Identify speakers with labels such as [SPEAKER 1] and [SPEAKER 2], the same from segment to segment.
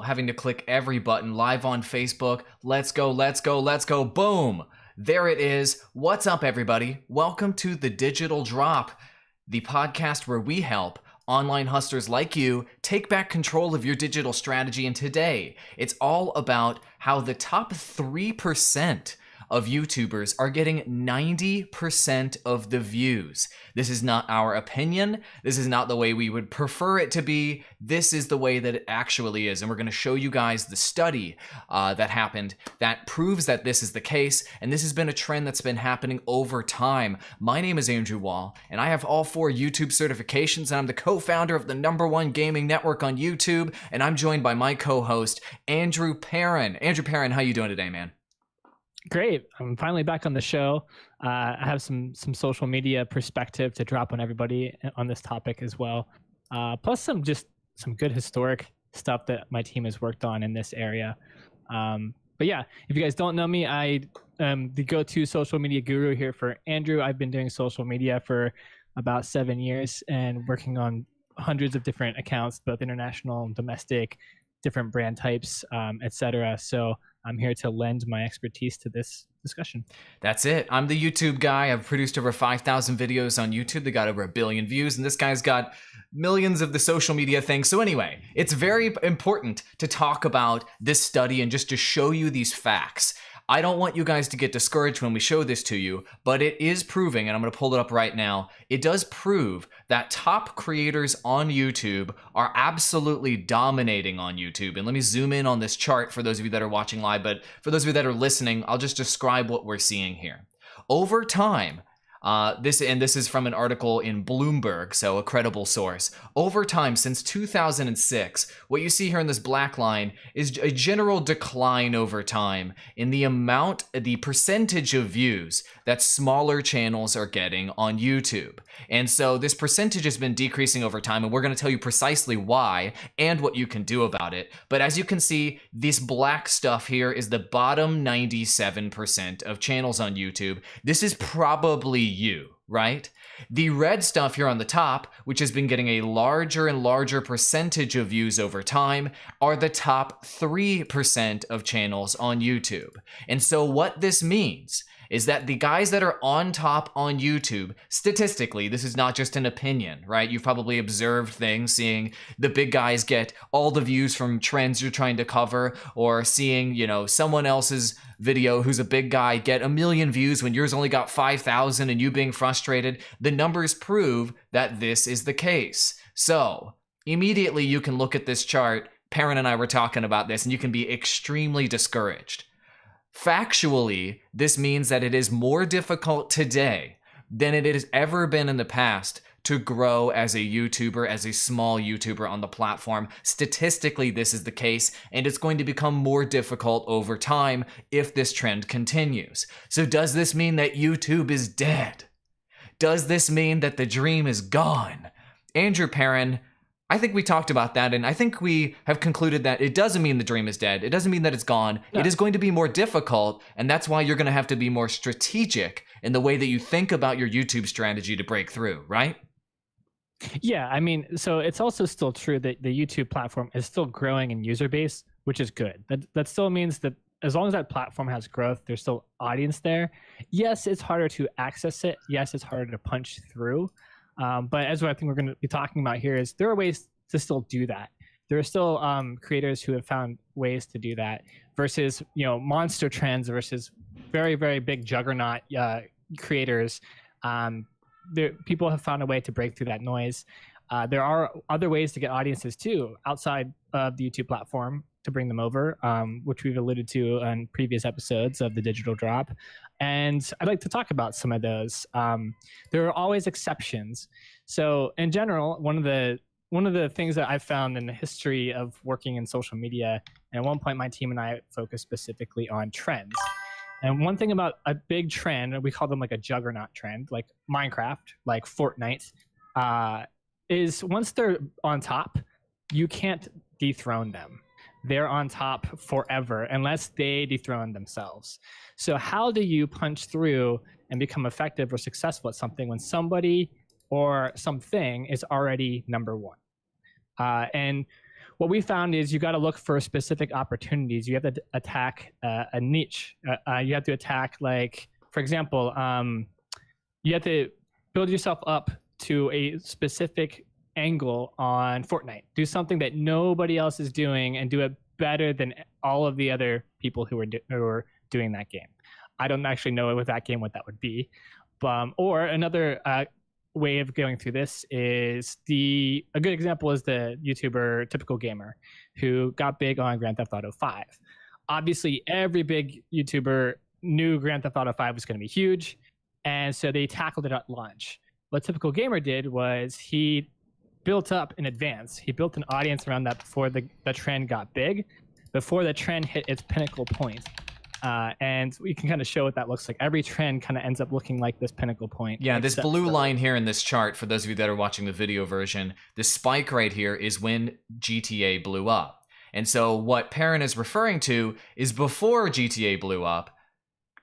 [SPEAKER 1] having to click every button live on Facebook. Let's go, let's go, let's go. Boom. There it is. What's up, everybody? Welcome to The Digital Drop, the podcast where we help online hustlers like you take back control of your digital strategy. And today, it's all about how the top 3% of YouTubers are getting 90% of the views. This is not our opinion. This is not the way we would prefer it to be. This is the way that it actually is. And we're going to show you guys the study that happened that proves that this is the case. And this has been a trend that's been happening over time. My name is Andrew Wall, and I have all 4 YouTube certifications, and I'm the co-founder of the #1 gaming network on YouTube. And I'm joined by my co-host, Andrew Perrin. Andrew Perrin, how you doing today, man?
[SPEAKER 2] Great. I'm finally back on the show. I have some social media perspective to drop on everybody on this topic as well. Plus some good historic stuff that my team has worked on in this area. But yeah, if you guys don't know me, I am the go-to social media guru here for Andrew. I've been doing social media for about 7 years and working on hundreds of different accounts, both international and domestic, different brand types, etc. So I'm here to lend my expertise to this discussion.
[SPEAKER 1] That's it. I'm the YouTube guy. I've produced over 5,000 videos on YouTube. They got over 1 billion views, and this guy's got millions of the social media things. So anyway, it's very important to talk about this study and just to show you these facts. I don't want you guys to get discouraged when we show this to you, but it is proving, and I'm going to pull it up right now, it does prove that top creators on YouTube are absolutely dominating on YouTube. And let me zoom in on this chart for those of you that are watching live, but for those of you that are listening, I'll just describe what we're seeing here. Over time, this is from an article in Bloomberg, so a credible source. Over time, since 2006, what you see here in this black line is a general decline over time in the percentage of views that smaller channels are getting on YouTube. And so this percentage has been decreasing over time, and we're going to tell you precisely why and what you can do about it. But as you can see, this black stuff here is the bottom 97% of channels on YouTube. This is probably you, right? The red stuff here on the top, which has been getting a larger and larger percentage of views over time, are the top 3% of channels on YouTube. And so what this means is that the guys that are on top on YouTube, statistically, this is not just an opinion, right? You've probably observed things, seeing the big guys get all the views from trends you're trying to cover, or seeing, someone else's video who's a big guy get 1 million views when yours only got 5,000 and you being frustrated. The numbers prove that this is the case. So immediately you can look at this chart. Perrin and I were talking about this, and you can be extremely discouraged. Factually, this means that it is more difficult today than it has ever been in the past to grow as a YouTuber, as a small YouTuber on the platform. Statistically, this is the case, and it's going to become more difficult over time if this trend continues. So does this mean that YouTube is dead? Does this mean that the dream is gone? Andrew Perrin, I think we talked about that, and I think we have concluded that it doesn't mean the dream is dead. It doesn't mean that it's gone. Yeah. It is going to be more difficult, and that's why you're going to have to be more strategic in the way that you think about your YouTube strategy to break through, right?
[SPEAKER 2] Yeah, I mean, so it's also still true that the YouTube platform is still growing in user base, which is good. That still means that as long as that platform has growth, there's still audience there. Yes, it's harder to access it. Yes, it's harder to punch through. But as what I think we're going to be talking about here is there are ways to still do that. There are still creators who have found ways to do that versus, monster trends versus very, very big juggernaut creators. People have found a way to break through that noise. There are other ways to get audiences too outside of the YouTube platform to bring them over, which we've alluded to on previous episodes of The Digital Drop. And I'd like to talk about some of those. There are always exceptions. So in general, one of the things that I've found in the history of working in social media, and at one point my team and I focused specifically on trends. And one thing about a big trend, we call them like a juggernaut trend, like Minecraft, like Fortnite, is once they're on top, you can't dethrone them. They're on top forever unless they dethrone themselves. So how do you punch through and become effective or successful at something when somebody or something is already number one? And what we found is you got to look for specific opportunities. You have to attack a niche. You have to attack, like, for example, you have to build yourself up to a specific angle on Fortnite. Do something that nobody else is doing and do it better than all of the other people who are doing that game. I don't actually know with that game what that would be. Or another way of going through this is a good example is the YouTuber Typical Gamer, who got big on Grand Theft Auto 5. Obviously, every big YouTuber knew Grand Theft Auto 5 was going to be huge, and so they tackled it at launch. What Typical Gamer did was he built up in advance. He built an audience around that before the trend got big, before the trend hit its pinnacle point. And we can kind of show what that looks like. Every trend kind of ends up looking like this pinnacle point.
[SPEAKER 1] Yeah, this blue line here in this chart, for those of you that are watching the video version, this spike right here is when GTA blew up. And so what Perrin is referring to is before GTA blew up,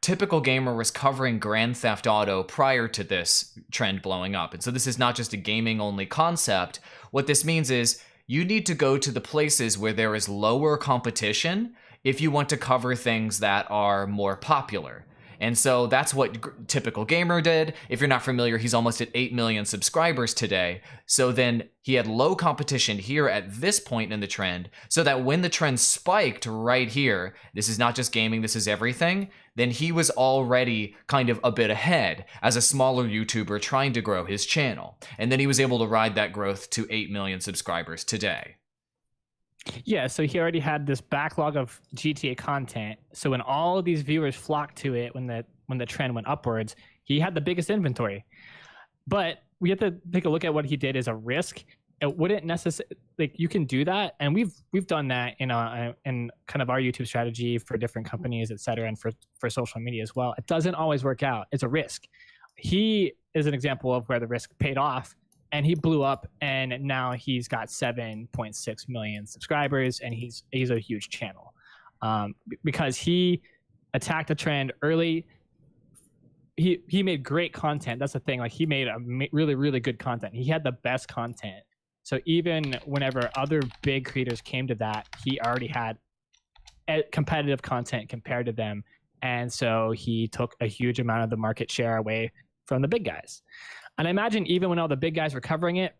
[SPEAKER 1] Typical Gamer was covering Grand Theft Auto prior to this trend blowing up. And so this is not just a gaming-only concept. What this means is you need to go to the places where there is lower competition if you want to cover things that are more popular. And so that's what Typical Gamer did. If you're not familiar, he's almost at 8 million subscribers today. So then he had low competition here at this point in the trend, so that when the trend spiked right here, this is not just gaming, this is everything, then he was already kind of a bit ahead as a smaller YouTuber trying to grow his channel. And then he was able to ride that growth to 8 million subscribers today.
[SPEAKER 2] Yeah, so he already had this backlog of GTA content. So when all of these viewers flocked to it, when the trend went upwards, he had the biggest inventory. But we have to take a look at what he did as a risk. It wouldn't necessarily, like, you can do that, and we've done that in kind of our YouTube strategy for different companies, et cetera, and for social media as well. It doesn't always work out. It's a risk. He is an example of where the risk paid off. And he blew up, and now he's got 7.6 million subscribers, and he's a huge channel because he attacked a trend early. He made great content. That's the thing. Like, he made really, really good content. He had the best content. So even whenever other big creators came to that, he already had competitive content compared to them, and so he took a huge amount of the market share away from the big guys. And I imagine even when all the big guys were covering it,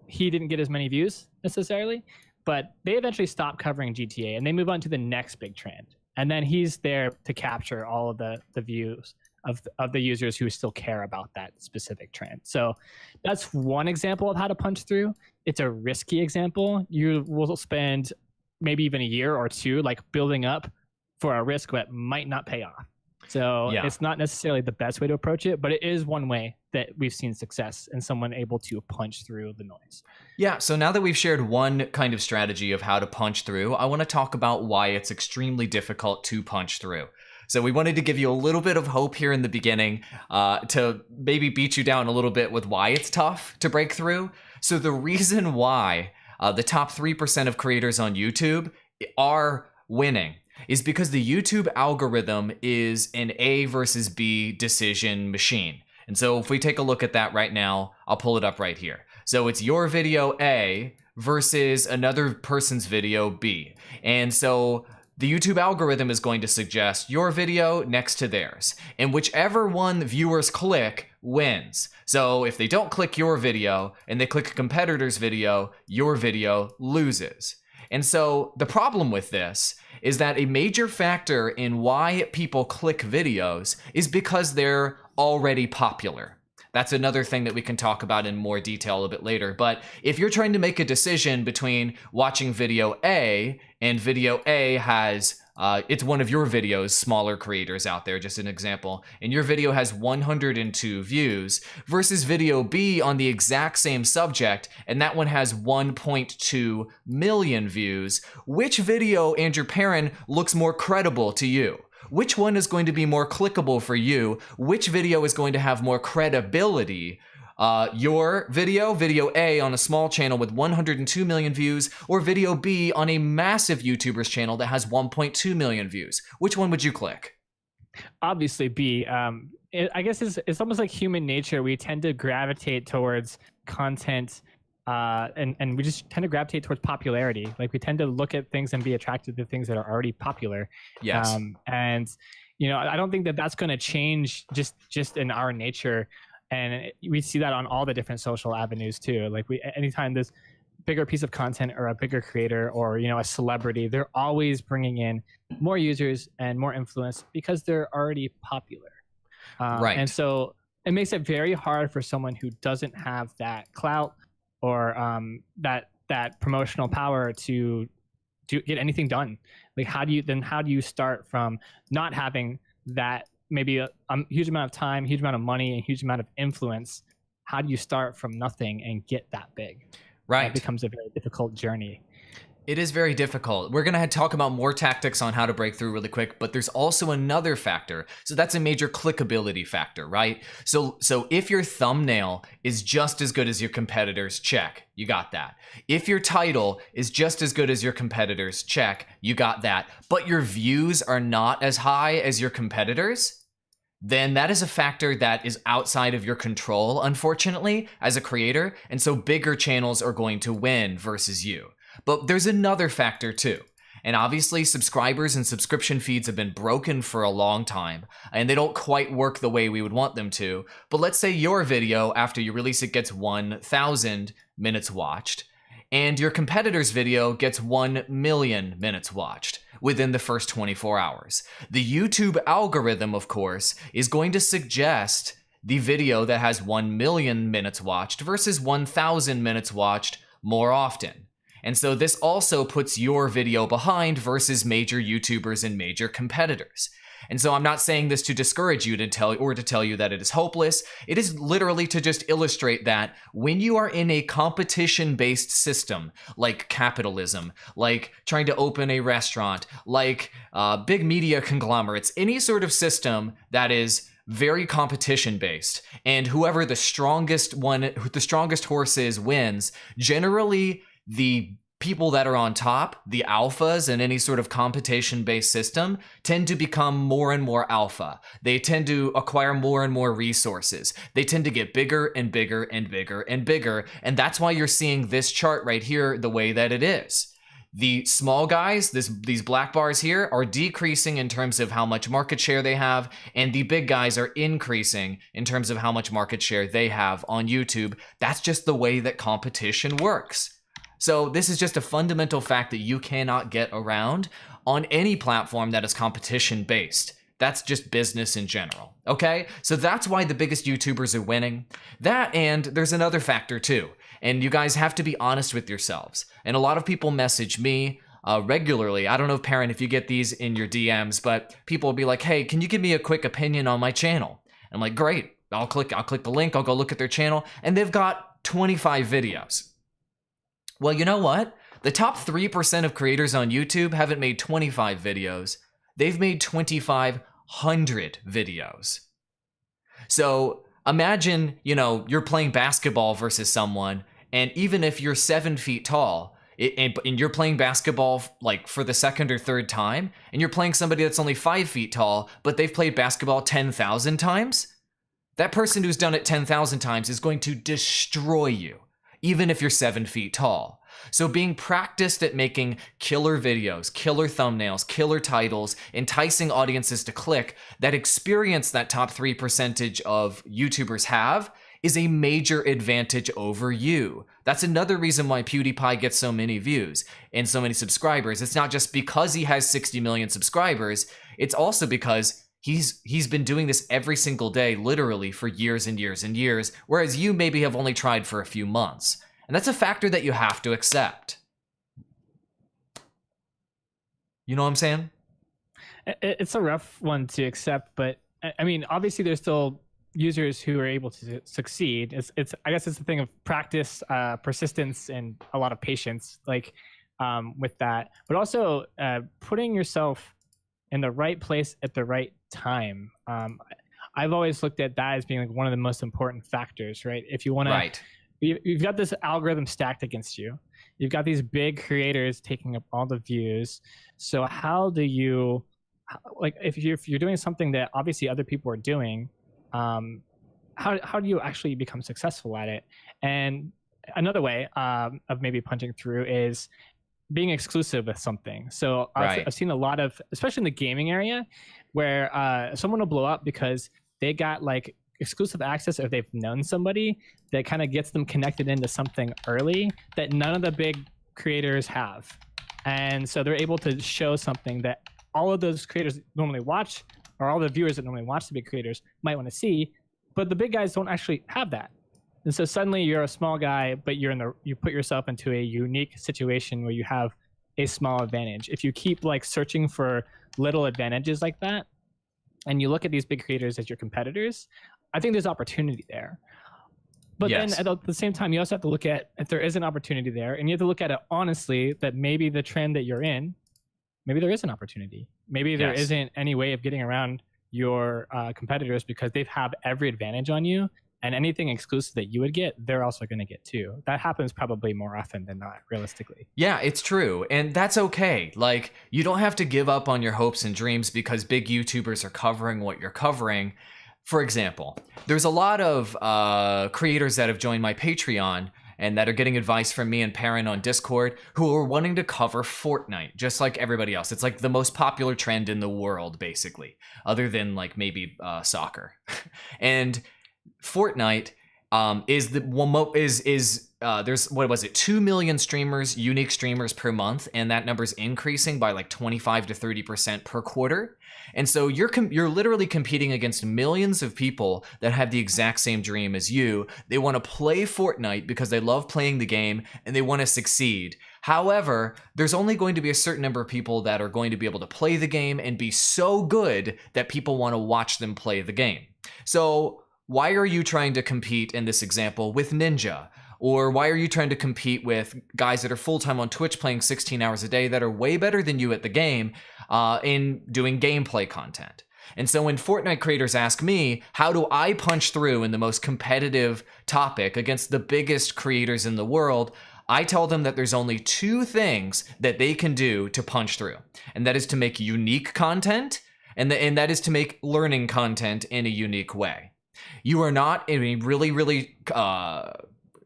[SPEAKER 2] he didn't get as many views necessarily, but they eventually stopped covering GTA and they move on to the next big trend. And then he's there to capture all of the views of the users who still care about that specific trend. So that's one example of how to punch through. It's a risky example. You will spend maybe even a year or two like building up for a risk that might not pay off. So yeah, it's not necessarily the best way to approach it, but it is one way that we've seen success and someone able to punch through the noise.
[SPEAKER 1] Yeah, so now that we've shared one kind of strategy of how to punch through, I want to talk about why it's extremely difficult to punch through. So we wanted to give you a little bit of hope here in the beginning to maybe beat you down a little bit with why it's tough to break through. So the reason why the top 3% of creators on YouTube are winning is because the YouTube algorithm is an A versus B decision machine. And so if we take a look at that right now, I'll pull it up right here. So it's your video A versus another person's video B. And so the YouTube algorithm is going to suggest your video next to theirs. And whichever one viewers click wins. So if they don't click your video and they click a competitor's video, your video loses. And so the problem with this is that a major factor in why people click videos is because they're already popular. That's another thing that we can talk about in more detail a bit later. But if you're trying to make a decision between watching video A and video A has, it's one of your videos, smaller creators out there, just an example, and your video has 102 views versus video B on the exact same subject, and that one has 1.2 million views, which video, Andrew Perrin, looks more credible to you? Which one is going to be more clickable for you? Which video is going to have more credibility? Your video, video A on a small channel with 102 million views, or video B on a massive YouTuber's channel that has 1.2 million views? Which one would you click?
[SPEAKER 2] Obviously B. I guess it's almost like human nature. We tend to gravitate towards content and we just tend to gravitate towards popularity. Like we tend to look at things and be attracted to things that are already popular.
[SPEAKER 1] Yes.
[SPEAKER 2] And I don't think that that's going to change just in our nature. And we see that on all the different social avenues too. Like anytime there's bigger piece of content or a bigger creator or a celebrity, they're always bringing in more users and more influence because they're already popular.
[SPEAKER 1] Right.
[SPEAKER 2] And so it makes it very hard for someone who doesn't have that clout or that promotional power to get anything done. Like how do you start from not having that, maybe a huge amount of time, huge amount of money, and huge amount of influence? How do you start from nothing and get that big?
[SPEAKER 1] Right.
[SPEAKER 2] That becomes a very difficult journey.
[SPEAKER 1] It is very difficult. We're going to talk about more tactics on how to break through really quick, but there's also another factor. So that's a major clickability factor, right? So if your thumbnail is just as good as your competitors, check, you got that. If your title is just as good as your competitors, check, you got that. But your views are not as high as your competitors, then that is a factor that is outside of your control, unfortunately, as a creator. And so bigger channels are going to win versus you. But there's another factor too. And obviously subscribers and subscription feeds have been broken for a long time and they don't quite work the way we would want them to. But let's say your video after you release it gets 1,000 minutes watched and your competitor's video gets 1 million minutes watched within the first 24 hours. The YouTube algorithm, of course, is going to suggest the video that has 1 million minutes watched versus 1,000 minutes watched more often. And so this also puts your video behind versus major YouTubers and major competitors. And so I'm not saying this to discourage you to tell you that it is hopeless. It is literally to just illustrate that when you are in a competition-based system, like capitalism, like trying to open a restaurant, like big media conglomerates, any sort of system that is very competition-based, and whoever the strongest horse is wins, generally the people that are on top, the alphas in any sort of competition-based system, tend to become more and more alpha. They tend to acquire more and more resources. They tend to get bigger and bigger and bigger and bigger. And that's why you're seeing this chart right here the way that it is. The small guys, these black bars here, are decreasing in terms of how much market share they have, and the big guys are increasing in terms of how much market share they have on YouTube. That's just the way that competition works. So this is just a fundamental fact that you cannot get around on any platform that is competition based. That's just business in general, okay? So that's why the biggest YouTubers are winning. That, and there's another factor too. And you guys have to be honest with yourselves. And a lot of people message me regularly. I don't know, Perrin, if you get these in your DMs, but people will be like, hey, can you give me a quick opinion on my channel? And I'm like, great, I'll click the link, I'll go look at their channel, and they've got 25 videos. Well, you know what? The top 3% of creators on YouTube haven't made 25 videos. They've made 2,500 videos. So imagine, you're playing basketball versus someone, and even if you're 7 feet tall, and you're playing basketball like for the second or third time, and you're playing somebody that's only 5 feet tall, but they've played basketball 10,000 times, that person who's done it 10,000 times is going to destroy you, even if you're 7 feet tall. So being practiced at making killer videos, killer thumbnails, killer titles, enticing audiences to click that experience that top 3% of YouTubers have is a major advantage over you. That's another reason why PewDiePie gets so many views and so many subscribers. It's not just because he has 60 million subscribers, it's also because he's been doing this every single day, literally for years and years and years, whereas you maybe have only tried for a few months. And that's a factor that you have to accept. You know what I'm saying?
[SPEAKER 2] It's a rough one to accept, but I mean, obviously there's still users who are able to succeed. I guess it's a thing of practice, persistence, and a lot of patience, like with that. But also putting yourself in the right place at the right time. I've always looked at that as being like one of the most important factors, right? If you want to, right. You've got this algorithm stacked against you. You've got these big creators taking up all the views. So how do you, like, if you're doing something that obviously other people are doing, how do you actually become successful at it? And another way of maybe punching through is being exclusive with something. So
[SPEAKER 1] Right.
[SPEAKER 2] I've seen a lot of, especially in the gaming area, where someone will blow up because they got like exclusive access, or they've known somebody that kind of gets them connected into something early that none of the big creators have. And so they're able to show something that all of those creators normally watch, or all the viewers that normally watch the big creators might want to see, but the big guys don't actually have that. And so suddenly you're a small guy, but you put yourself into a unique situation where you have a small advantage. If you keep like searching for little advantages like that, and you look at these big creators as your competitors, I think there's opportunity there. But
[SPEAKER 1] Yes.
[SPEAKER 2] then at the same time, you also have to look at if there is an opportunity there, and you have to look at it honestly, that maybe the trend that you're in, maybe there is an opportunity. Maybe there
[SPEAKER 1] Yes.
[SPEAKER 2] isn't any way of getting around your competitors because they have every advantage on you, and anything exclusive that you would get, they're also going to get too. That happens probably more often than not, realistically.
[SPEAKER 1] Yeah, it's true. And that's okay. Like, you don't have to give up on your hopes and dreams because big YouTubers are covering what you're covering. For example, there's a lot of creators that have joined my Patreon and that are getting advice from me and Perrin on Discord who are wanting to cover Fortnite, just like everybody else. It's like the most popular trend in the world, basically, other than like maybe soccer. And Fortnite there's, what was it, 2 million streamers, unique streamers per month, and that number's increasing by like 25 to 30% per quarter. And so you're literally competing against millions of people that have the exact same dream as you. They want to play Fortnite because they love playing the game and they want to succeed. However, there's only going to be a certain number of people that are going to be able to play the game and be so good that people want to watch them play the game. So why are you trying to compete in this example with Ninja? Or why are you trying to compete with guys that are full-time on Twitch playing 16 hours a day that are way better than you at the game in doing gameplay content? And so when Fortnite creators ask me, how do I punch through in the most competitive topic against the biggest creators in the world? I tell them that there's only two things that they can do to punch through. And that is to make unique content, and that is to make learning content in a unique way. You are not in a really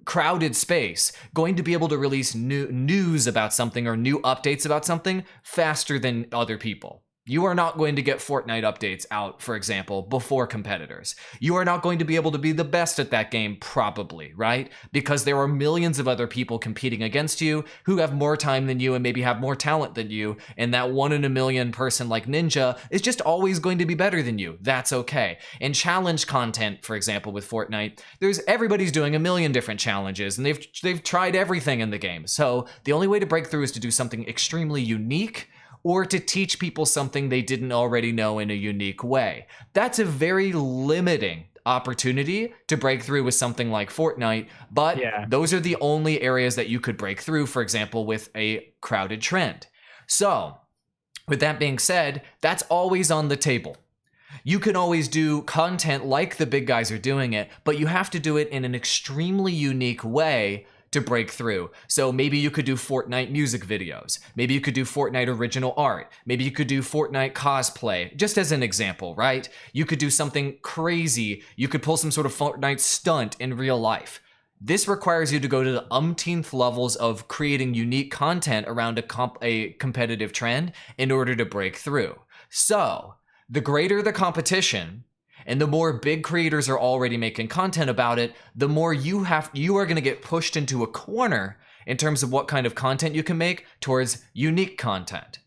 [SPEAKER 1] crowded space going to be able to release news about something or new updates about something faster than other people. You are not going to get Fortnite updates out, for example, before competitors. You are not going to be able to be the best at that game, probably, right? Because there are millions of other people competing against you who have more time than you and maybe have more talent than you, and that 1 in a million person like Ninja is just always going to be better than you. That's okay. And challenge content, for example, with Fortnite, everybody's doing a million different challenges, and they've tried everything in the game. So the only way to break through is to do something extremely unique, or to teach people something they didn't already know in a unique way. That's a very limiting opportunity to break through with something like Fortnite, but those are the only areas that you could break through, for example, with a crowded trend. So, with that being said, that's always on the table. You can always do content like the big guys are doing it, but you have to do it in an extremely unique way to break through. So maybe you could do Fortnite music videos. Maybe you could do Fortnite original art. Maybe you could do Fortnite cosplay, just as an example, right? You could do something crazy. You could pull some sort of Fortnite stunt in real life. This requires you to go to the umpteenth levels of creating unique content around a competitive trend in order to break through. So the greater the competition, and the more big creators are already making content about it, the more you are going to get pushed into a corner in terms of what kind of content you can make towards unique content.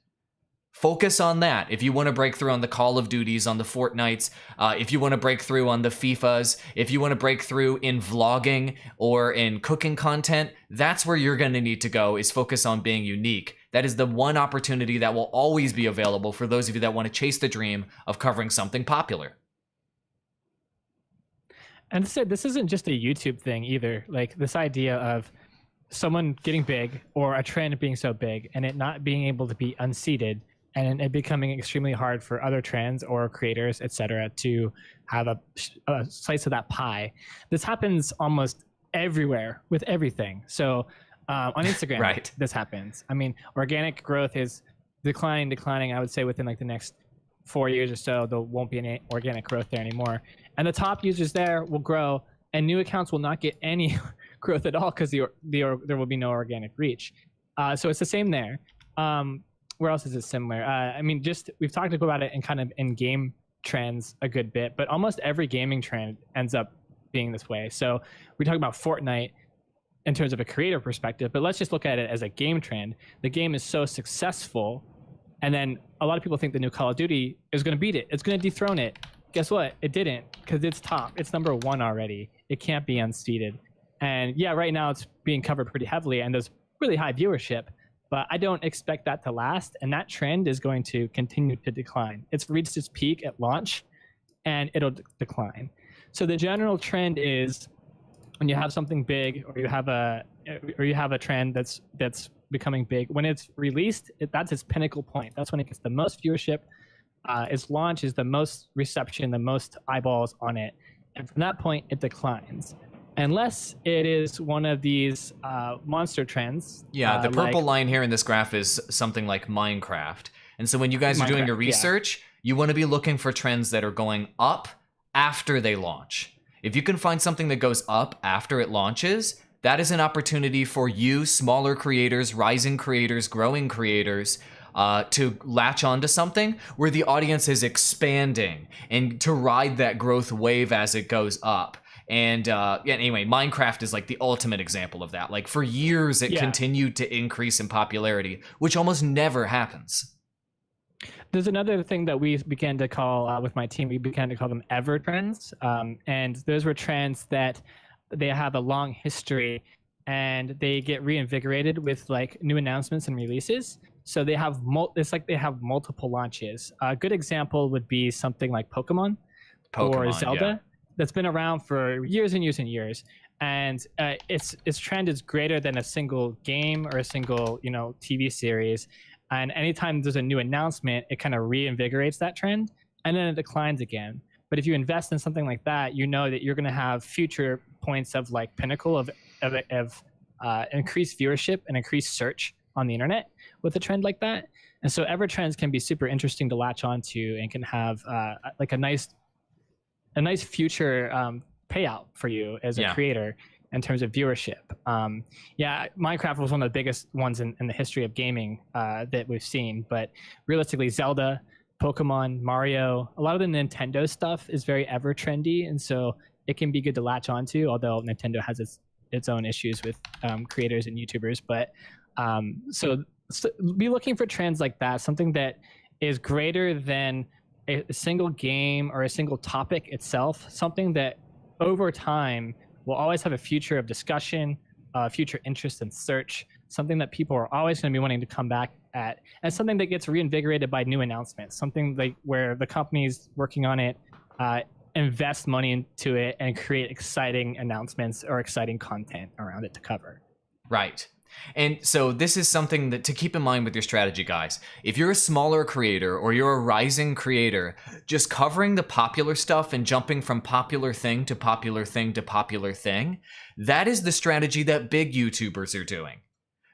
[SPEAKER 1] Focus on that. If you want to break through on the Call of Duties, on the Fortnites, if you want to break through on the FIFAs, if you want to break through in vlogging or in cooking content, that's where you're going to need to go, is focus on being unique. That is the one opportunity that will always be available for those of you that want to chase the dream of covering something popular.
[SPEAKER 2] And this isn't just a YouTube thing either. Like this idea of someone getting big or a trend being so big and it not being able to be unseated, and it becoming extremely hard for other trends or creators, etc., to have a slice of that pie. This happens almost everywhere with everything. So on Instagram,
[SPEAKER 1] right.
[SPEAKER 2] This happens. I mean, organic growth is declining. I would say within like the next 4 years or so, there won't be any organic growth there anymore. And the top users there will grow, and new accounts will not get any growth at all because there will be no organic reach. So it's the same there. Where else is it similar? I mean, just we've talked about it in kind of in game trends a good bit, but almost every gaming trend ends up being this way. So we talk about Fortnite in terms of a creator perspective, but let's just look at it as a game trend. The game is so successful, and then a lot of people think the new Call of Duty is going to beat it. It's going to dethrone it. Guess what? It didn't, because it's top. It's number one already. It can't be unseated. And yeah, right now it's being covered pretty heavily, and there's really high viewership, but I don't expect that to last, and that trend is going to continue to decline. It's reached its peak at launch, and it'll decline. So the general trend is when you have something big, or you have a trend that's becoming big, when it's released, that's its pinnacle point. That's when it gets the most viewership. Its launch is the most reception, the most eyeballs on it, and from that point it declines. Unless it is one of these monster trends.
[SPEAKER 1] Yeah, the purple line here in this graph is something like Minecraft. And so when you guys are doing your research, you want to be looking for trends that are going up after they launch. If you can find something that goes up after it launches, that is an opportunity for you, smaller creators, rising creators, growing creators, to latch onto something where the audience is expanding and to ride that growth wave as it goes up. And anyway, Minecraft is like the ultimate example of that. Like for years, it continued to increase in popularity, which almost never happens.
[SPEAKER 2] There's another thing that we began to call, with my team, we began to call them ever trends. And those were trends that they have a long history and they get reinvigorated with like new announcements and releases. So they have, it's like they have multiple launches. A good example would be something like Pokemon or Zelda. Yeah. That's been around for years and years and years, and its trend is greater than a single game or a single TV series. And anytime there's a new announcement, it kind of reinvigorates that trend, and then it declines again. But if you invest in something like that, you know that you're going to have future points of like pinnacle of increased viewership and increased search on the internet with a trend like that. And so ever trends can be super interesting to latch onto and can have like a nice future payout for you as a creator in terms of viewership. Minecraft was one of the biggest ones in the history of gaming that we've seen, but realistically Zelda, Pokemon, Mario, a lot of the Nintendo stuff is very ever trendy, and so it can be good to latch onto, although Nintendo has its own issues with creators and YouTubers. But so be looking for trends like that, something that is greater than a single game or a single topic itself, something that over time will always have a future of discussion, future interest and search, something that people are always going to be wanting to come back at, and something that gets reinvigorated by new announcements, something like where the companies working on it invest money into it and create exciting announcements or exciting content around it to cover.
[SPEAKER 1] Right. And so this is something that to keep in mind with your strategy, guys. If you're a smaller creator or you're a rising creator, just covering the popular stuff and jumping from popular thing to popular thing to popular thing, that is the strategy that big YouTubers are doing.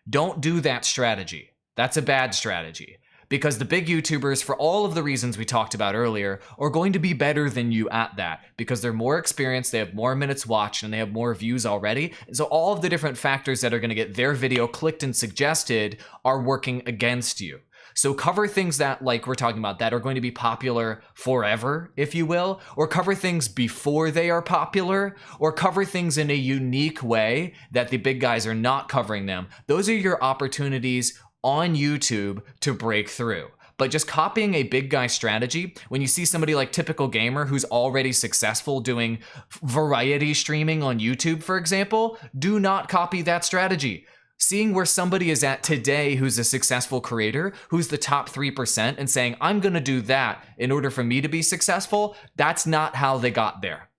[SPEAKER 1] Don't do that strategy. That's a bad strategy. Because the big YouTubers, for all of the reasons we talked about earlier, are going to be better than you at that because they're more experienced, they have more minutes watched, and they have more views already. And so all of the different factors that are going to get their video clicked and suggested are working against you. So cover things that, like we're talking about, that are going to be popular forever, if you will, or cover things before they are popular, or cover things in a unique way that the big guys are not covering them. Those are your opportunities on YouTube to break through. But just copying a big guy strategy, when you see somebody like Typical Gamer who's already successful doing variety streaming on YouTube, for example, do not copy that strategy. Seeing where somebody is at today who's a successful creator, who's the top 3%, and saying, I'm gonna do that in order for me to be successful, that's not how they got there.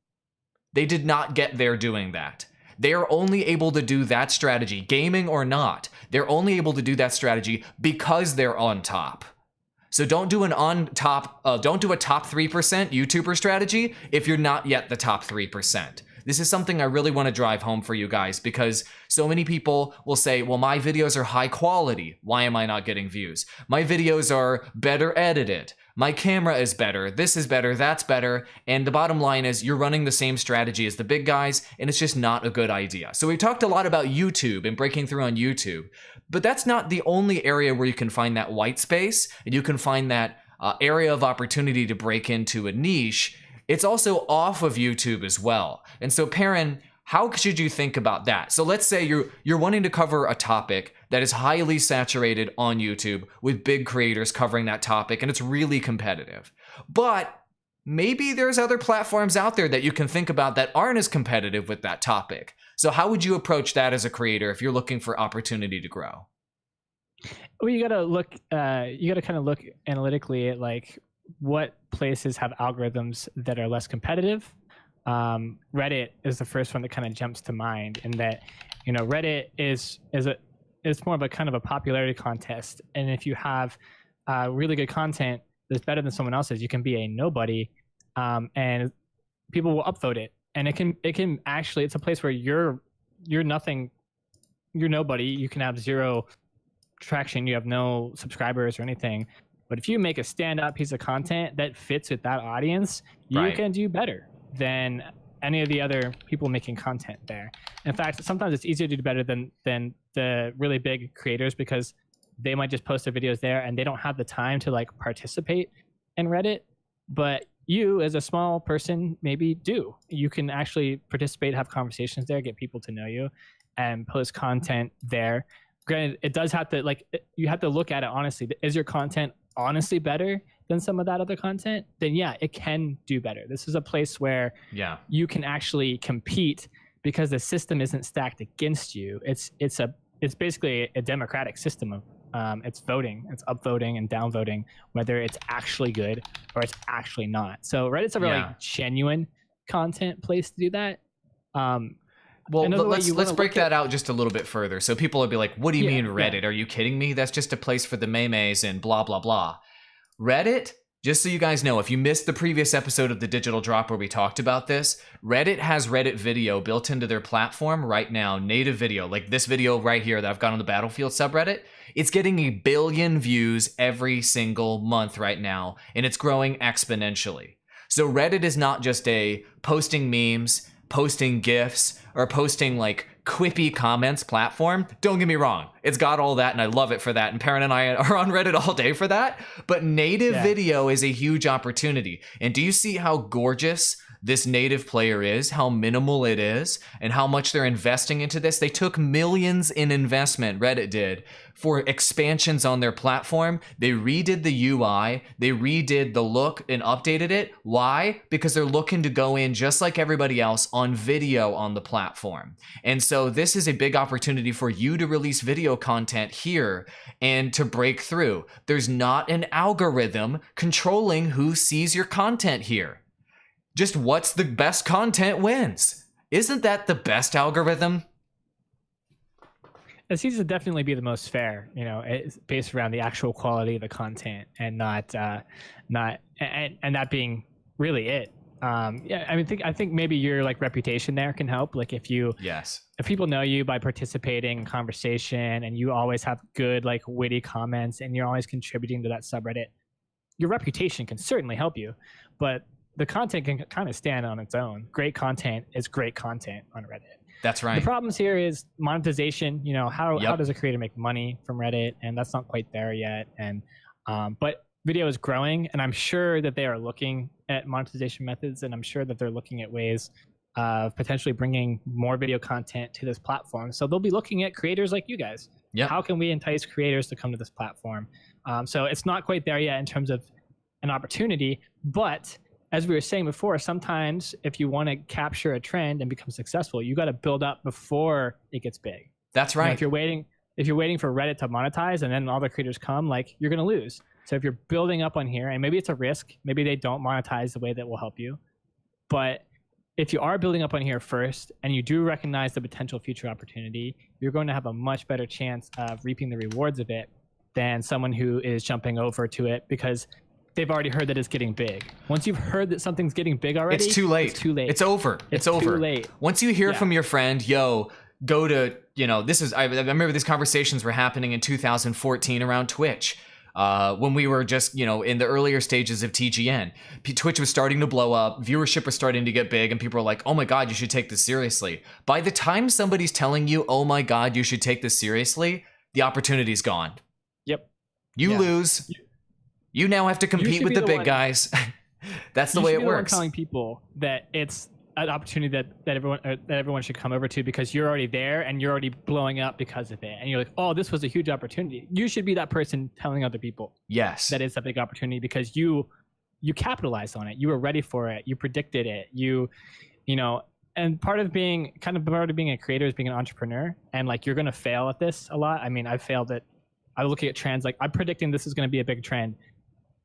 [SPEAKER 1] They did not get there doing that. They are only able to do that strategy, gaming or not. They're only able to do that strategy because they're on top. So don't do don't do a top 3% YouTuber strategy if you're not yet the top 3%. This is something I really want to drive home for you guys because so many people will say, well, my videos are high quality. Why am I not getting views? My videos are better edited. My camera is better. This is better. That's better. And the bottom line is you're running the same strategy as the big guys, and it's just not a good idea. So we talked a lot about YouTube and breaking through on YouTube, but that's not the only area where you can find that white space and you can find that area of opportunity to break into a niche. It's also off of YouTube as well. And so Perrin, how should you think about that? So let's say you're wanting to cover a topic that is highly saturated on YouTube with big creators covering that topic, and it's really competitive. But maybe there's other platforms out there that you can think about that aren't as competitive with that topic. So how would you approach that as a creator if you're looking for opportunity to grow?
[SPEAKER 2] Well, you gotta look. You gotta kind of look analytically at like what places have algorithms that are less competitive. Reddit is the first one that kind of jumps to mind, in that, you know, Reddit is more of a kind of a popularity contest, and if you have really good content that's better than someone else's, you can be a nobody, and people will upvote it, and it can actually, it's a place where you're nothing, you're nobody, you can have zero traction, you have no subscribers or anything, but if you make a standout piece of content that fits with that audience, you can do better than any of the other people making content there. In fact, sometimes it's easier to do better than the really big creators, because they might just post their videos there and they don't have the time to like participate in Reddit. But you as a small person maybe do. You can actually participate, have conversations there, get people to know you, and post content there. Granted, it does have to, like, you have to look at it honestly. Is your content honestly better than some of that other content? Then yeah, it can do better. This is a place where you can actually compete, because the system isn't stacked against you. It's basically a democratic system of it's voting, it's upvoting and downvoting whether it's actually good or it's actually not. So Reddit's a really genuine content place to do that.
[SPEAKER 1] Well, let's break that out just a little bit further. So people will be like, what do you mean Reddit? Are you kidding me? That's just a place for the memes and blah, blah, blah. Reddit, just so you guys know, if you missed the previous episode of The Digital Drop where we talked about this, Reddit has Reddit video built into their platform right now, native video, like this video right here that I've got on the Battlefield subreddit. It's getting 1 billion views every single month right now, and it's growing exponentially. So Reddit is not just a posting memes, posting GIFs, or posting like quippy comments platform. Don't get me wrong, it's got all that and I love it for that, and Perrin and I are on Reddit all day for that, but native video is a huge opportunity. And do you see how gorgeous this native player is, how minimal it is, and how much they're investing into this? They took millions in investment, Reddit did, for expansions on their platform. They redid the UI, they redid the look and updated it. Why? Because they're looking to go in just like everybody else on video on the platform. And so this is a big opportunity for you to release video content here and to break through. There's not an algorithm controlling who sees your content here. Just what's the best content wins. Isn't that the best algorithm?
[SPEAKER 2] It seems to definitely be the most fair, you know, it's based around the actual quality of the content, and not and that being really it. I think maybe your like reputation there can help. Like if people know you by participating in conversation, and you always have good like witty comments, and you're always contributing to that subreddit, your reputation can certainly help you. But the content can kind of stand on its own. Great content is great content on Reddit.
[SPEAKER 1] That's right.
[SPEAKER 2] The problems here is monetization. You know, how does a creator make money from Reddit? And that's not quite there yet. And but video is growing, and I'm sure that they are looking at monetization methods, and I'm sure that they're looking at ways of potentially bringing more video content to this platform. So they'll be looking at creators like you guys. Yeah. How can we entice creators to come to this platform? So it's not quite there yet in terms of an opportunity, but as we were saying before, sometimes if you want to capture a trend and become successful, you got to build up before it gets big.
[SPEAKER 1] That's right.
[SPEAKER 2] And if you're waiting for Reddit to monetize and then all the creators come, like, you're going to lose. So if you're building up on here, and maybe it's a risk, maybe they don't monetize the way that will help you, but if you are building up on here first and you do recognize the potential future opportunity, you're going to have a much better chance of reaping the rewards of it than someone who is jumping over to it because they've already heard that it's getting big. Once you've heard that something's getting big already,
[SPEAKER 1] it's too late.
[SPEAKER 2] It's too late.
[SPEAKER 1] It's over. It's over.
[SPEAKER 2] Too late.
[SPEAKER 1] Once you hear from your friend, yo, go to, I remember these conversations were happening in 2014 around Twitch. when we were just, in the earlier stages of TGN. Twitch was starting to blow up, viewership was starting to get big, and people were like, oh my God, you should take this seriously. By the time somebody's telling you, oh my God, you should take this seriously, the opportunity's gone.
[SPEAKER 2] Yep.
[SPEAKER 1] You lose. You now have to compete with the big guys. That's the way it works.
[SPEAKER 2] Telling people that it's an opportunity that everyone should come over to, because you're already there and you're already blowing up because of it, and you're like, oh, this was a huge opportunity. You should be that person telling other people,
[SPEAKER 1] yes,
[SPEAKER 2] that it's a big opportunity, because you capitalized on it. You were ready for it. You predicted it. And part of being a creator is being an entrepreneur, and like, you're gonna fail at this a lot. I mean, I've failed at. I'm looking at trends, like I'm predicting this is going to be a big trend.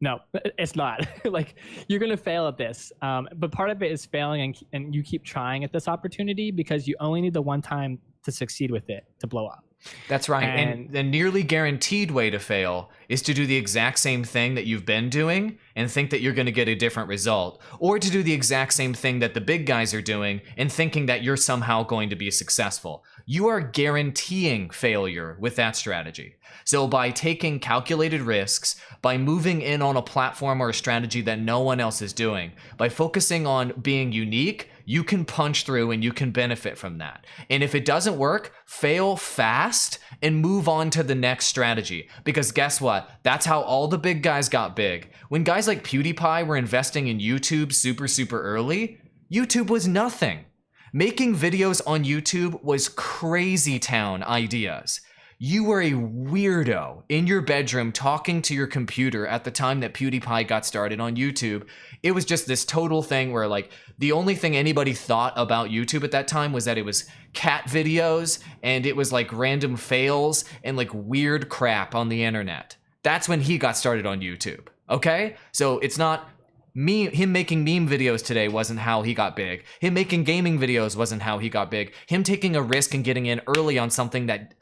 [SPEAKER 2] No, it's not. Like, you're going to fail at this. But part of it is failing, and you keep trying at this opportunity, because you only need the one time to succeed with it to blow up.
[SPEAKER 1] That's right. And the nearly guaranteed way to fail is to do the exact same thing that you've been doing and think that you're going to get a different result, or to do the exact same thing that the big guys are doing and thinking that you're somehow going to be successful. You are guaranteeing failure with that strategy. So by taking calculated risks, by moving in on a platform or a strategy that no one else is doing, by focusing on being unique, you can punch through and you can benefit from that. And if it doesn't work, fail fast and move on to the next strategy. Because guess what? That's how all the big guys got big. When guys like PewDiePie were investing in YouTube super early, YouTube was nothing. Making videos on YouTube was crazy town ideas. You were a weirdo in your bedroom talking to your computer at the time that PewDiePie got started on YouTube. It was just this total thing where, like, the only thing anybody thought about YouTube at that time was that it was cat videos and it was like random fails and like weird crap on the internet. That's when he got started on YouTube, okay? So it's not him making meme videos today wasn't how he got big. Him making gaming videos wasn't how he got big. Him taking a risk and getting in early on something that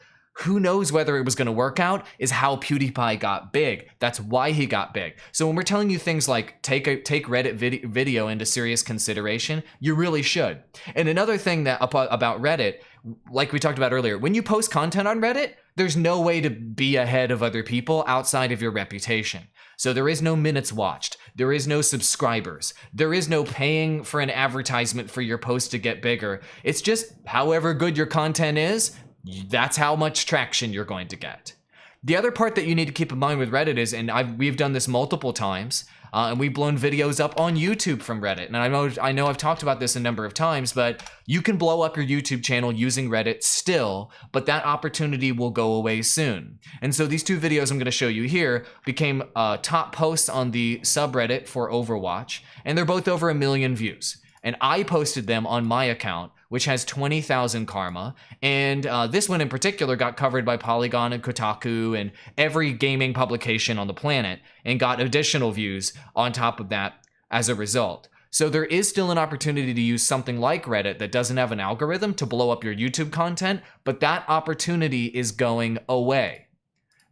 [SPEAKER 1] who knows whether it was going to work out is how PewDiePie got big. That's why he got big. So when we're telling you things like take Reddit video into serious consideration, you really should. And another thing that about Reddit, like we talked about earlier, when you post content on Reddit, there's no way to be ahead of other people outside of your reputation. So there is no minutes watched. There is no subscribers. There is no paying for an advertisement for your post to get bigger. It's just however good your content is, that's how much traction you're going to get. The other part that you need to keep in mind with Reddit is, and we've done this multiple times, and we've blown videos up on YouTube from Reddit. And I know I've talked about this a number of times, but you can blow up your YouTube channel using Reddit still, but that opportunity will go away soon. And so these two videos I'm going to show you here became top posts on the subreddit for Overwatch, and they're both over 1 million views. And I posted them on my account, which has 20,000 karma. And this one in particular got covered by Polygon and Kotaku and every gaming publication on the planet, and got additional views on top of that as a result. So there is still an opportunity to use something like Reddit that doesn't have an algorithm to blow up your YouTube content, but that opportunity is going away.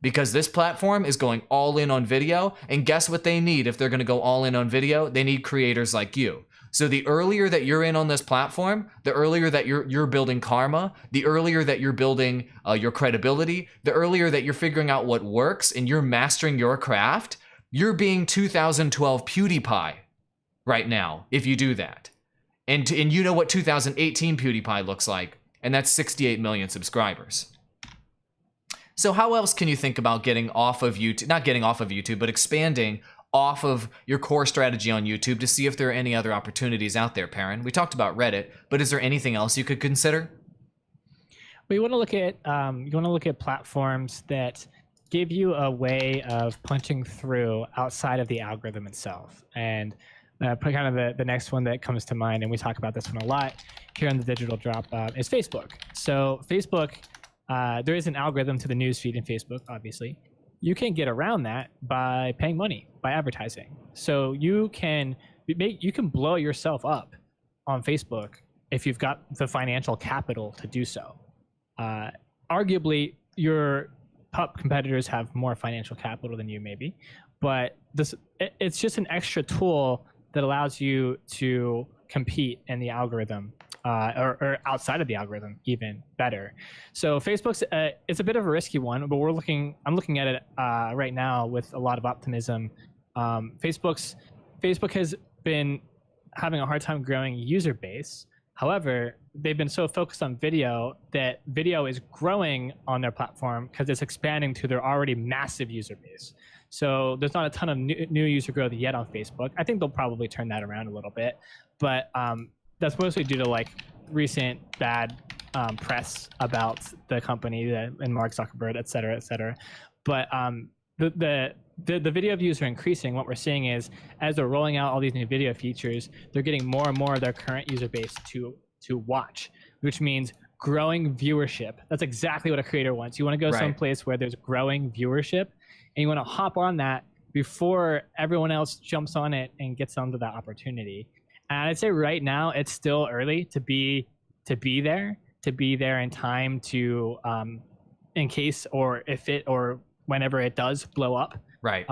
[SPEAKER 1] Because this platform is going all in on video, and guess what they need if they're gonna go all in on video? They need creators like you. So the earlier that you're in on this platform, the earlier that you're building karma, the earlier that you're building your credibility, the earlier that you're figuring out what works and you're mastering your craft, you're being 2012 PewDiePie right now if you do that. And you know what 2018 PewDiePie looks like, and that's 68 million subscribers. So how else can you think about getting off of YouTube, not getting off of YouTube, but expanding off of your core strategy on YouTube to see if there are any other opportunities out there, Perrin? We talked about Reddit, but is there anything else you could consider?
[SPEAKER 2] Well, you want to look at platforms that give you a way of punching through outside of the algorithm itself. And kind of the next one that comes to mind, and we talk about this one a lot here on the Digital Drop, is Facebook. So Facebook, there is an algorithm to the newsfeed in Facebook, obviously. You can get around that by paying money, by advertising. So you can blow yourself up on Facebook if you've got the financial capital to do so. Arguably, your top competitors have more financial capital than you, maybe, but it's just an extra tool that allows you to compete in the algorithm or outside of the algorithm even better. So Facebook's it's a bit of a risky one, but I'm looking at it right now with a lot of optimism. Facebook has been having a hard time growing user base. However, they've been so focused on video that video is growing on their platform because it's expanding to their already massive user base. So there's not a ton of new user growth yet on Facebook. I think they'll probably turn that around a little bit, but that's mostly due to like recent bad press about the company and Mark Zuckerberg, et cetera, et cetera. But the video views are increasing. What we're seeing is as they're rolling out all these new video features, they're getting more and more of their current user base to watch, which means growing viewership. That's exactly what a creator wants. You want to go someplace where there's growing viewership, and you want to hop on that before everyone else jumps on it and gets onto that opportunity. And I'd say right now it's still early to be there in time to in case or if it or whenever it does blow up.
[SPEAKER 1] Right.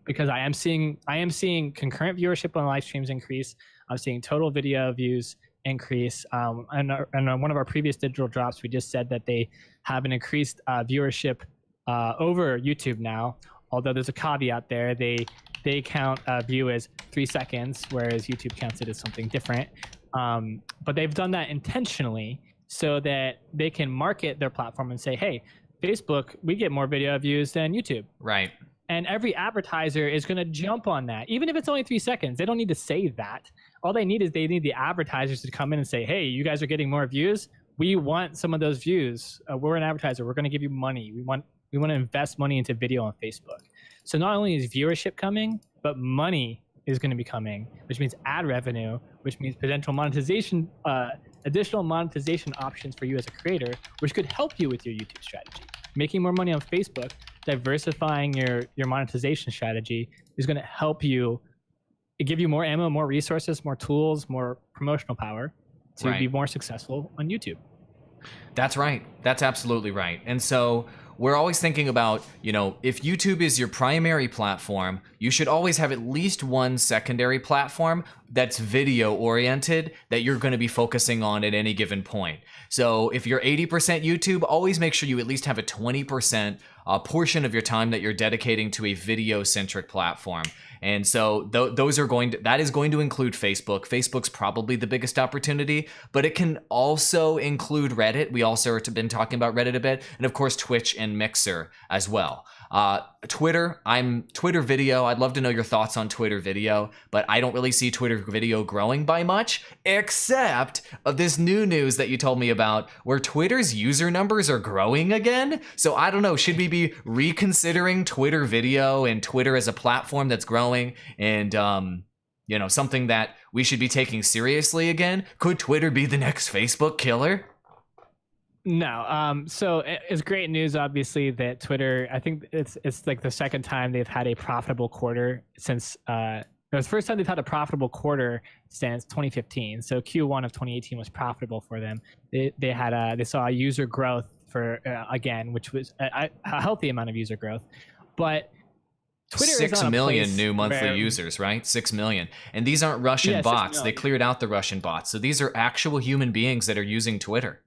[SPEAKER 2] Because I am seeing concurrent viewership on live streams increase. I'm seeing total video views increase. And on one of our previous digital drops, we just said that they have an increased viewership over YouTube now. Although there's a caveat there, they count a view as 3 seconds, whereas YouTube counts it as something different. But they've done that intentionally so that they can market their platform and say, hey, Facebook, we get more video views than YouTube.
[SPEAKER 1] Right.
[SPEAKER 2] And every advertiser is going to jump on that, even if it's only 3 seconds. They don't need to say that. All they need is the advertisers to come in and say, hey, you guys are getting more views. We want some of those views. We're an advertiser. We're going to give you money. We want to invest money into video on Facebook. So not only is viewership coming, but money is going to be coming, which means ad revenue, which means potential monetization, additional monetization options for you as a creator, which could help you with your YouTube strategy. Making more money on Facebook, diversifying your monetization strategy is going to help you, give you more ammo, more resources, more tools, more promotional power to be more successful on YouTube.
[SPEAKER 1] That's right. That's absolutely right. And so we're always thinking about, if YouTube is your primary platform, you should always have at least one secondary platform that's video oriented that you're going to be focusing on at any given point. So if you're 80% YouTube, always make sure you at least have a 20% portion of your time that you're dedicating to a video centric platform. And so that is going to include Facebook. Facebook's probably the biggest opportunity, but it can also include Reddit. We also have been talking about Reddit a bit, and of course Twitch and Mixer as well. Twitter, I'm Twitter video. I'd love to know your thoughts on Twitter video, but I don't really see Twitter video growing by much, except of this new news that you told me about where Twitter's user numbers are growing again. So I don't know, should we be reconsidering Twitter video and Twitter as a platform that's growing and, something that we should be taking seriously again? Could Twitter be the next Facebook killer?
[SPEAKER 2] No. So it's great news, obviously, that Twitter, I think it's like the second time they've had a profitable quarter since, it was the first time they've had a profitable quarter since 2015. So Q1 of 2018 was profitable for them. They saw a user growth for, again, which was a healthy amount of user growth. But Twitter
[SPEAKER 1] 6 million new monthly users, right? 6 million. And these aren't Russian bots. They cleared out the Russian bots. So these are actual human beings that are using Twitter.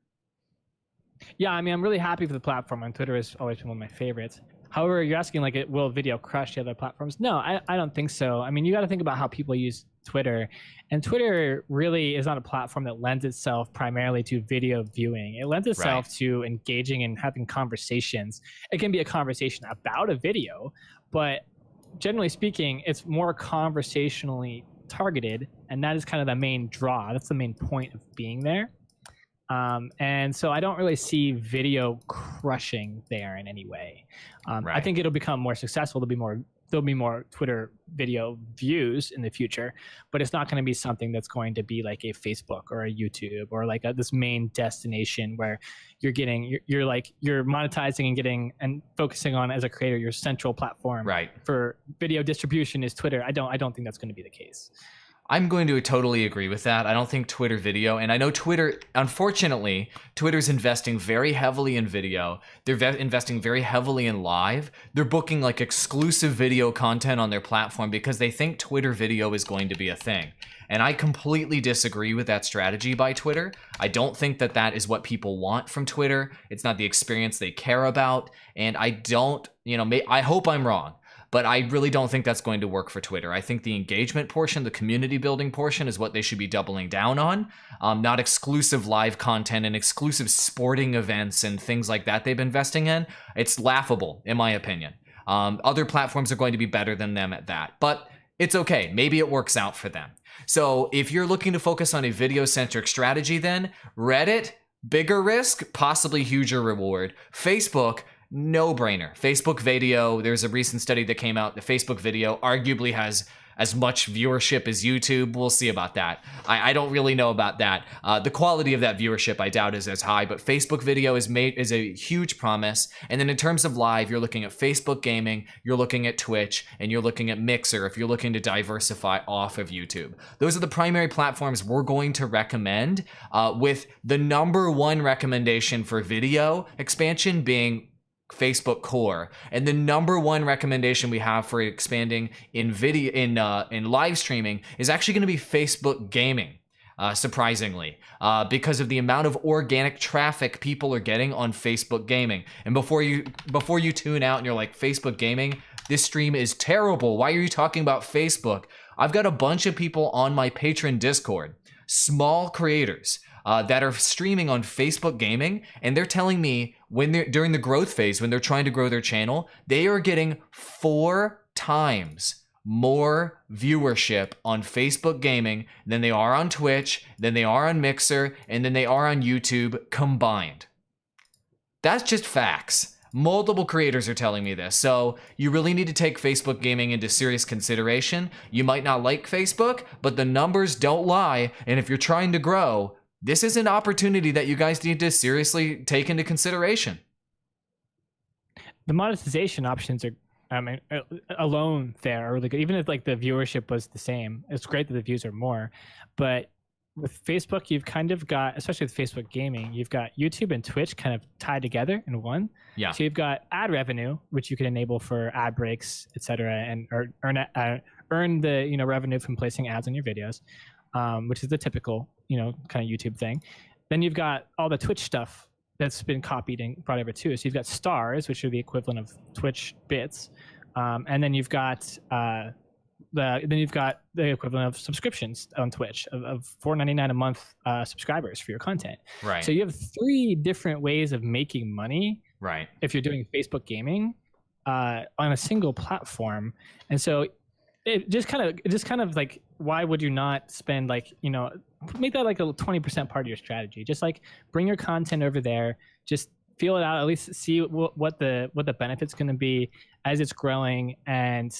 [SPEAKER 2] Yeah, I mean, I'm really happy for the platform, and Twitter has always been one of my favorites. However, you're asking, will video crush the other platforms? No, I don't think so. I mean, you got to think about how people use Twitter, and Twitter really is not a platform that lends itself primarily to video viewing. It lends itself to engaging and having conversations. It can be a conversation about a video, but generally speaking, it's more conversationally targeted, and that is kind of the main draw. That's the main point of being there. And so I don't really see video crushing there in any way. I think it'll become more successful. There'll be more Twitter video views in the future, but it's not going to be something that's going to be like a Facebook or a YouTube or like this main destination where you're monetizing and getting and focusing on as a creator your central platform for video distribution is Twitter. I don't think that's going to be the case.
[SPEAKER 1] I'm going to totally agree with that. I don't think Twitter video, and I know Twitter, unfortunately, Twitter's investing very heavily in video. They're investing very heavily in live. They're booking like exclusive video content on their platform because they think Twitter video is going to be a thing. And I completely disagree with that strategy by Twitter. I don't think that that is what people want from Twitter. It's not the experience they care about. And I don't, I hope I'm wrong. But I really don't think that's going to work for Twitter. I think the engagement portion, the community building portion is what they should be doubling down on, not exclusive live content and exclusive sporting events and things like that they've been investing in. It's laughable, in my opinion. Other platforms are going to be better than them at that, but it's okay. Maybe it works out for them. So if you're looking to focus on a video-centric strategy, then Reddit, bigger risk, possibly huger reward. Facebook, no-brainer. Facebook video, there's a recent study that came out. The Facebook video arguably has as much viewership as YouTube. We'll see about that. I don't really know about that. The quality of that viewership, I doubt, is as high, but Facebook video is a huge promise. And then in terms of live, you're looking at Facebook gaming, you're looking at Twitch, and you're looking at Mixer if you're looking to diversify off of YouTube. Those are the primary platforms we're going to recommend, with the number one recommendation for video expansion being Facebook core, and the number one recommendation we have for expanding in video in live streaming is actually going to be Facebook gaming. Surprisingly, because of the amount of organic traffic people are getting on Facebook gaming. And before you tune out and you're like, Facebook gaming, this stream is terrible. Why are you talking about Facebook? I've got a bunch of people on my Patron Discord, small creators, that are streaming on Facebook gaming, and they're telling me when they're during the growth phase, when they're trying to grow their channel, they are getting 4 times more viewership on Facebook gaming than they are on Twitch, than they are on Mixer, and than they are on YouTube combined. That's just facts. Multiple creators are telling me this. So you really need to take Facebook gaming into serious consideration. You might not like Facebook, but the numbers don't lie. And if you're trying to grow, this is an opportunity that you guys need to seriously take into consideration.
[SPEAKER 2] The monetization options are, alone there are really good. Even if like the viewership was the same, it's great that the views are more. But with Facebook, you've kind of got, especially with Facebook gaming, you've got YouTube and Twitch kind of tied together in one.
[SPEAKER 1] Yeah.
[SPEAKER 2] So you've got ad revenue, which you can enable for ad breaks, etc., and earn the revenue from placing ads on your videos, which is the typical kind of YouTube thing. Then you've got all the Twitch stuff that's been copied and brought over too. So you've got stars, which are the equivalent of Twitch bits, and then you've got the equivalent of subscriptions on Twitch of $4.99 a month subscribers for your content.
[SPEAKER 1] Right.
[SPEAKER 2] So you have 3 different ways of making money.
[SPEAKER 1] Right.
[SPEAKER 2] If you're doing Facebook gaming on a single platform, and so it just kind of like, why would you not spend make that like a 20% part of your strategy? Just like bring your content over there, just feel it out, at least see what the benefit's going to be as it's growing. And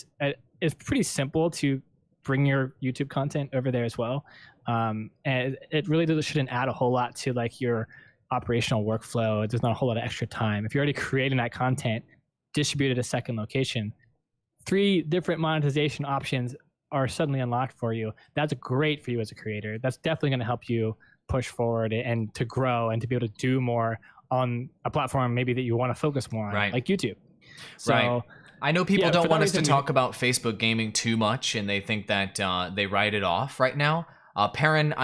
[SPEAKER 2] it's pretty simple to bring your YouTube content over there as well. And it really shouldn't add a whole lot to like your operational workflow. There's not a whole lot of extra time. If you're already creating that content, distribute it a second location, 3 different monetization options are suddenly unlocked for you. That's great for you as a creator. That's definitely going to help you push forward and to grow and to be able to do more on a platform maybe that you want to focus more on, like YouTube. So,
[SPEAKER 1] right. I know people don't want us to talk about Facebook gaming too much, and they think that they write it off right now. Perrin,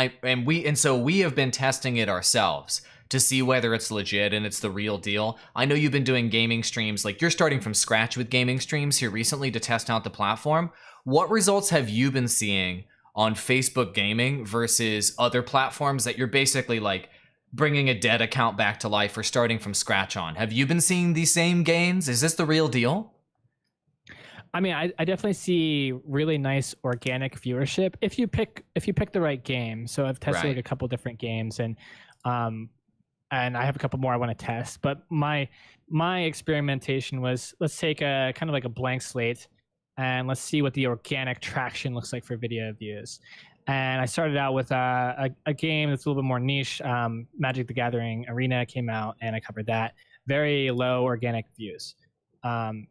[SPEAKER 1] so we have been testing it ourselves to see whether it's legit and it's the real deal. I know you've been doing gaming streams, like you're starting from scratch with gaming streams here recently to test out the platform. What results have you been seeing on Facebook gaming versus other platforms that you're basically like bringing a dead account back to life or starting from scratch on? Have you been seeing these same gains? Is this the real deal?
[SPEAKER 2] I mean, I definitely see really nice organic viewership if you pick the right game. So I've tested like a couple different games, and I have a couple more I want to test. But my experimentation was, let's take a kind of like a blank slate and let's see what the organic traction looks like for video views. And I started out with a game that's a little bit more niche. Magic the Gathering Arena came out, and I covered that. Very low organic views. Then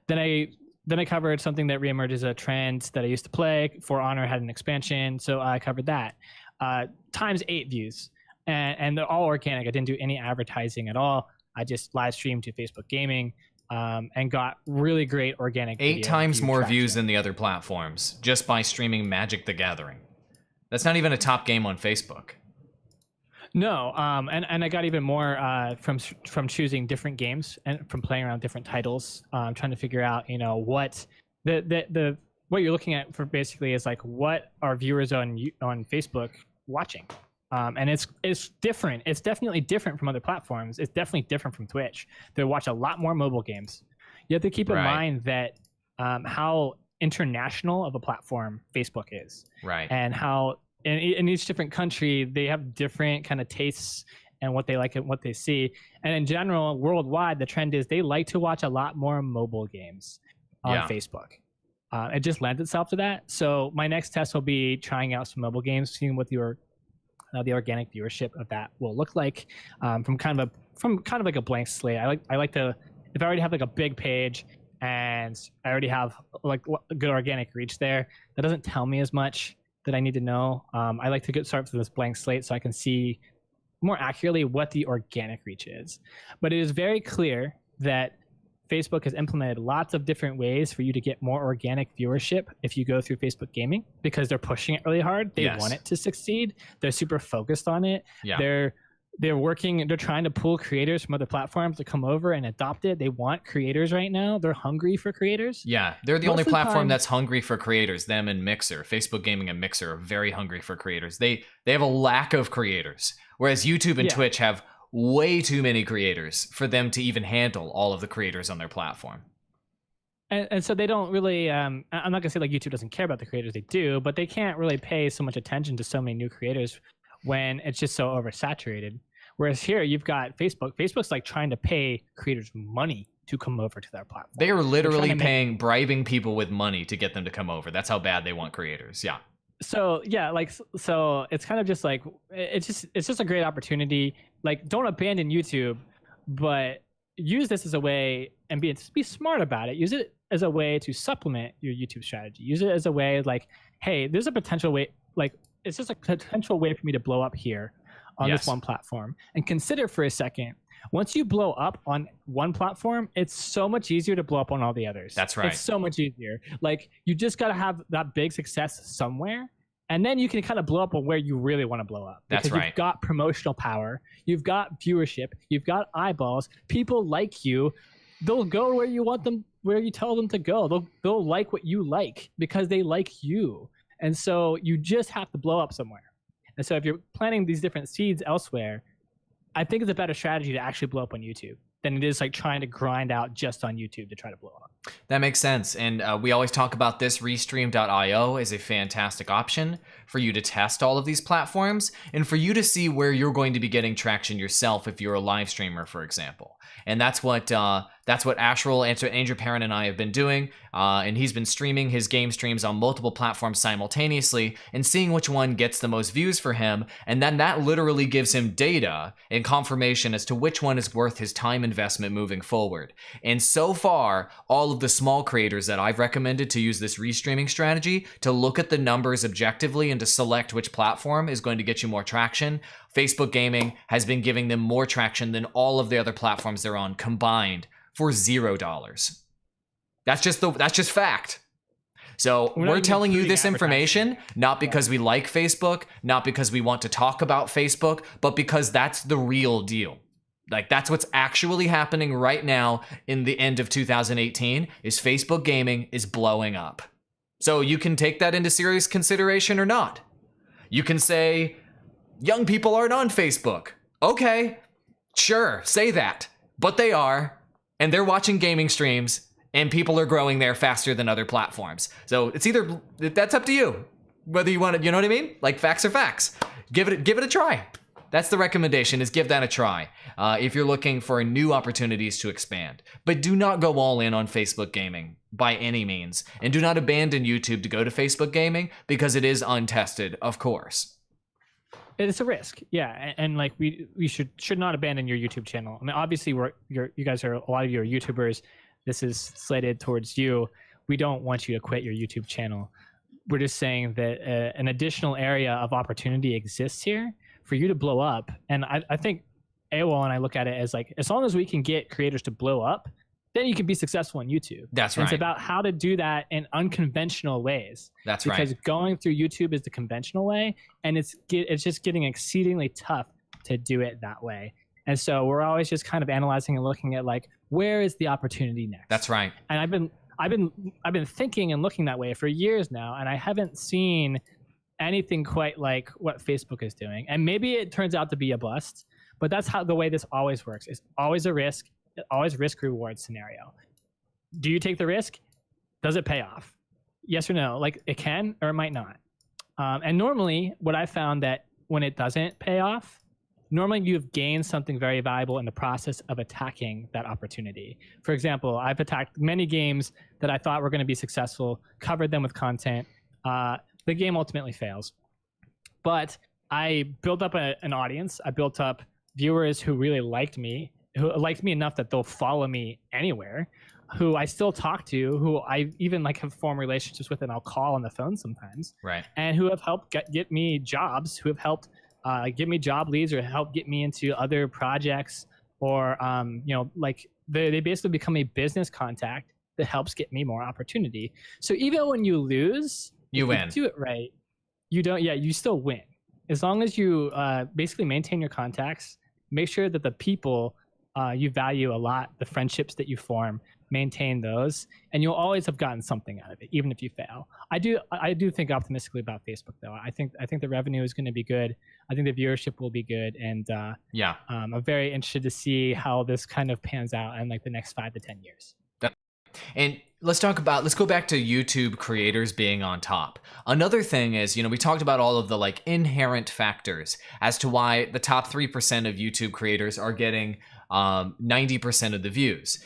[SPEAKER 2] I then I covered something that reemerges a trend that I used to play. For Honor had an expansion, so I covered that. Times 8 views, and they're all organic. I didn't do any advertising at all. I just live streamed to Facebook Gaming, and got really great organic.
[SPEAKER 1] 8 times more views than the other platforms just by streaming Magic the Gathering. That's not even a top game on Facebook.
[SPEAKER 2] No, and I got even more from choosing different games and from playing around different titles, trying to figure out, what what you're looking at for basically is like what are viewers on Facebook watching, and it's different. It's definitely different from other platforms. It's definitely different from Twitch. They watch a lot more mobile games. You have to keep in mind that how international of a platform Facebook is,
[SPEAKER 1] right,
[SPEAKER 2] and how in each different country they have different kind of tastes and what they like and what they see. And in general, worldwide, the trend is they like to watch a lot more mobile games on Facebook. It just lends itself to that. So my next test will be trying out some mobile games, seeing what the organic viewership of that will look like, from kind of like a blank slate. I like to, if I already have like a big page and I already have like a good organic reach there, that doesn't tell me as much that I need to know. I like to start from this blank slate so I can see more accurately what the organic reach is. But it is very clear that Facebook has implemented lots of different ways for you to get more organic viewership if you go through Facebook Gaming, because they're pushing it really hard. They want it to succeed. They're super focused on it. Yeah. They're trying to pull creators from other platforms to come over and adopt it. They want creators right now. They're hungry for creators.
[SPEAKER 1] Yeah, they're the only platform that's hungry for creators. Them and Mixer, Facebook Gaming and Mixer are very hungry for creators. They have a lack of creators, whereas YouTube and Twitch have way too many creators for them to even handle all of the creators on their platform.
[SPEAKER 2] And so they don't really, I'm not gonna say like YouTube doesn't care about the creators, they do, but they can't really pay so much attention to so many new creators when it's just so oversaturated. Whereas here you've got Facebook. Facebook's like trying to pay creators money to come over to their platform.
[SPEAKER 1] They are literally bribing people with money to get them to come over. That's how bad they want creators. Yeah.
[SPEAKER 2] So yeah, so it's kind of just like, it's just a great opportunity. Like, don't abandon YouTube, but use this as a way and be smart about it. Use it as a way to supplement your YouTube strategy. Use it as a way like, hey, there's a potential way, like, it's just a potential way for me to blow up here on this one platform. And consider for a second, once you blow up on one platform, it's so much easier to blow up on all the others.
[SPEAKER 1] That's right.
[SPEAKER 2] It's so much easier. Like, you just got to have that big success somewhere, and then you can kind of blow up on where you really want to blow up.
[SPEAKER 1] That's right.
[SPEAKER 2] You've got promotional power. You've got viewership. You've got eyeballs. People like you. They'll go where you want them, where you tell them to go. They'll like what you like because they like you. And so you just have to blow up somewhere. And so if you're planting these different seeds elsewhere, I think it's a better strategy to actually blow up on YouTube than it is like trying to grind out just on YouTube to try to blow up.
[SPEAKER 1] That makes sense. And we always talk about this. Restream.io is a fantastic option for you to test all of these platforms and for you to see where you're going to be getting traction yourself if you're a live streamer, for example. And that's what Ashrel, Andrew Parent, and I have been doing. And he's been streaming his game streams on multiple platforms simultaneously and seeing which one gets the most views for him. And then that literally gives him data and confirmation as to which one is worth his time investment moving forward. And so far, all of the small creators that I've recommended to use this restreaming strategy to look at the numbers objectively and to select which platform is going to get you more traction, Facebook Gaming has been giving them more traction than all of the other platforms they're on combined for $0. That's just fact. So we're telling you this information not because we like Facebook, not because we want to talk about Facebook, but because that's the real deal. Like, that's what's actually happening right now in the end of 2018 is Facebook Gaming is blowing up. So you can take that into serious consideration or not. You can say, young people aren't on Facebook. Okay, sure, say that. But they are, and they're watching gaming streams, and people are growing there faster than other platforms. So it's either, that's up to you. Whether you want it, you know what I mean? Like, facts are facts. Give it a try. That's the recommendation, is give that a try if you're looking for new opportunities to expand. But do not go all in on Facebook Gaming by any means. And do not abandon YouTube to go to Facebook Gaming because it is untested, of course.
[SPEAKER 2] It's a risk, yeah, and like we should not abandon your YouTube channel. I mean, obviously, you guys are, a lot of you are YouTubers. This is slated towards you. we don't want you to quit your YouTube channel. We're just saying that an additional area of opportunity exists here for you to blow up. And I think AOL and I look at it as like, as long as we can get creators to blow up, then you can be successful on YouTube.
[SPEAKER 1] That's right.
[SPEAKER 2] It's about how to do that in unconventional ways.
[SPEAKER 1] That's right.
[SPEAKER 2] Because going through YouTube is the conventional way, and it's just getting exceedingly tough to do it that way. And so we're always just kind of analyzing and looking at like, where is the opportunity next?
[SPEAKER 1] That's right.
[SPEAKER 2] And I've been thinking and looking that way for years now, and I haven't seen anything quite like what Facebook is doing. And maybe it turns out to be a bust, but that's how the way this always works. It's always a risk, always risk reward scenario. Do you take the risk? Does it pay off? Yes or no? Like it can or it might not. And normally, what I found that when it doesn't pay off, normally you've gained something very valuable in the process of attacking that opportunity. For example, I've attacked many games that I thought were going to be successful, covered them with content. The game ultimately fails. But I built up an audience. I built up viewers who really liked me, who liked me enough that they'll follow me anywhere, who I still talk to, who I even like have formed relationships with and I'll call on the phone sometimes.
[SPEAKER 1] Right.
[SPEAKER 2] And who have helped get me jobs, who have helped give me job leads or help get me into other projects, or like they basically become a business contact that helps get me more opportunity. So even when you lose,
[SPEAKER 1] you win.
[SPEAKER 2] You do it right, you still win. As long as you basically maintain your contacts, make sure that the people you value a lot, the friendships that you form, maintain those, and you'll always have gotten something out of it, even if you fail. I do think optimistically about Facebook, though. I think the revenue is going to be good. I think the viewership will be good, and I'm very interested to see how this kind of pans out in like the next 5 to 10 years.
[SPEAKER 1] And let's go back to YouTube creators being on top. Another thing is, we talked about all of the like inherent factors as to why the top 3% of YouTube creators are getting 90% of the views.